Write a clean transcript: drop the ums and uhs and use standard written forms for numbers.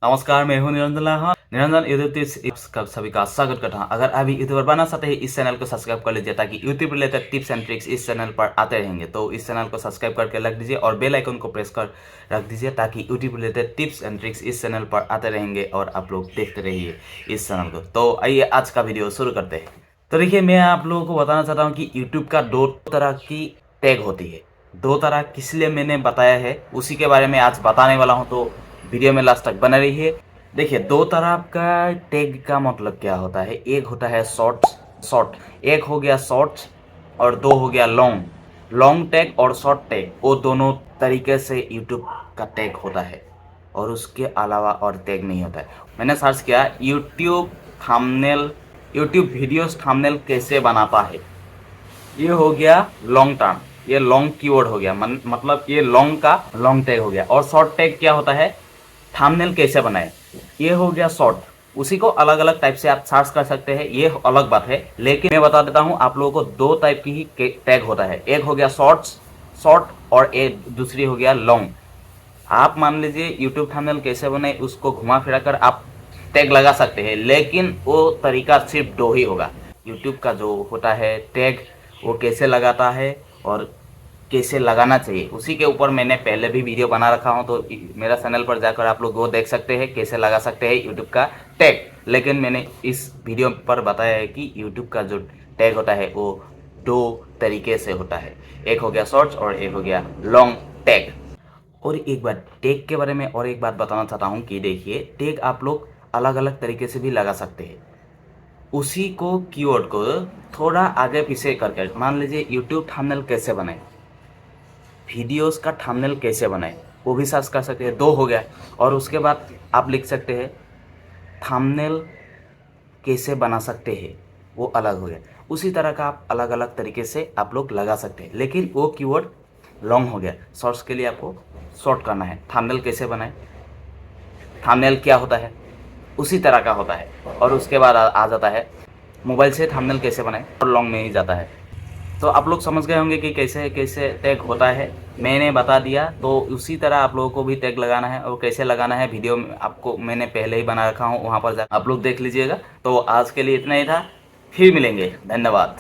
नमस्कार, मैं हूं निरंजन लाहा। निरंजन यूट्यूब टिप्स का सभी का स्वागत करता हूं। अगर अभी यूट्यूबर बनना चाहते हैं इस चैनल को सब्सक्राइब कर लीजिए ताकि YouTube related tips and tricks इस चैनल पर आते रहेंगे। तो इस चैनल को सब्सक्राइब करके रख दीजिए और बेल आइकन को प्रेस कर रख दीजिए ताकि YouTube related tips and tricks इस चैनल पर आते रहेंगे और आप लोग देखते रहिए इस चैनल को। तो आइए आज का वीडियो शुरू करते हैं। तो देखिए, मैं आप लोगों को बताना चाहता हूँ कि यूट्यूब का दो तरह की टैग होती है। दो तरह किस लिए मैंने बताया है उसी के बारे में आज बताने वाला हूँ, तो वीडियो में लास्ट तक बने रहिए। देखिए, दो तरह का टैग का मतलब क्या होता है। एक होता है शॉर्ट, एक हो गया शॉर्ट्स और दो हो गया लॉन्ग। लॉन्ग टैग और शॉर्ट टैग वो दोनों तरीके से यूट्यूब का टैग होता है और उसके अलावा और टैग नहीं होता है। मैंने सर्च किया YouTube thumbnail, YouTube videos thumbnail कैसे बनाता है। ये हो गया लॉन्ग टर्म, ये लॉन्ग कीवर्ड हो गया, मतलब ये लॉन्ग का लॉन्ग टैग हो गया। और शॉर्ट टैग क्या होता है, थंबनेल कैसे बनाए, ये हो गया शॉर्ट। उसी को अलग अलग टाइप से आप सर्च कर सकते हैं, ये अलग बात है। लेकिन मैं बता देता हूं आप लोगों को, दो टाइप की ही टैग होता है। एक हो गया शॉर्ट और एक दूसरी हो गया लॉन्ग। आप मान लीजिए यूट्यूब थंबनेल कैसे बनाए उसको घुमा फिरा कर आप टैग लगा सकते हैं, लेकिन वो तरीका सिर्फ दो ही होगा। यूट्यूब का जो होता है टैग वो कैसे लगाता है और कैसे लगाना चाहिए उसी के ऊपर मैंने पहले भी वीडियो बना रखा हूं, तो मेरा चैनल पर जाकर आप लोग वो देख सकते हैं कैसे लगा सकते हैं यूट्यूब का टैग। लेकिन मैंने इस वीडियो पर बताया है कि यूट्यूब का जो टैग होता है वो दो तरीके से होता है। एक हो गया शॉर्ट्स और एक हो गया लॉन्ग टैग। और एक बात टैग के बारे में और एक बात बताना चाहता हूँ कि देखिए, टैग आप लोग अलग अलग तरीके से भी लगा सकते हैं। उसी को कीवर्ड को थोड़ा आगे पीछे करके, मान लीजिए यूट्यूब थंबनेल कैसे बनाए, वीडियोस का थंबनेल कैसे बनाए, वो भी सर्च कर सकते हैं, दो हो गया। और उसके बाद आप लिख सकते हैं थंबनेल कैसे बना सकते हैं, वो अलग हो गया। उसी तरह का आप अलग अलग तरीके से आप लोग लगा सकते हैं, लेकिन वो कीवर्ड लॉन्ग हो गया। शॉर्ट्स के लिए आपको शॉर्ट करना है। थंबनेल कैसे बनाए, थंबनेल क्या होता है उसी तरह का होता है। और उसके बाद आ जाता है मोबाइल से थंबनेल कैसे बनाए, और लॉन्ग में ही जाता है। तो आप लोग समझ गए होंगे कि कैसे कैसे टैग होता है, मैंने बता दिया। तो उसी तरह आप लोगों को भी टैग लगाना है, और कैसे लगाना है वीडियो में आपको मैंने पहले ही बना रखा हूँ, वहाँ पर जा आप लोग देख लीजिएगा। तो आज के लिए इतना ही था, फिर मिलेंगे, धन्यवाद।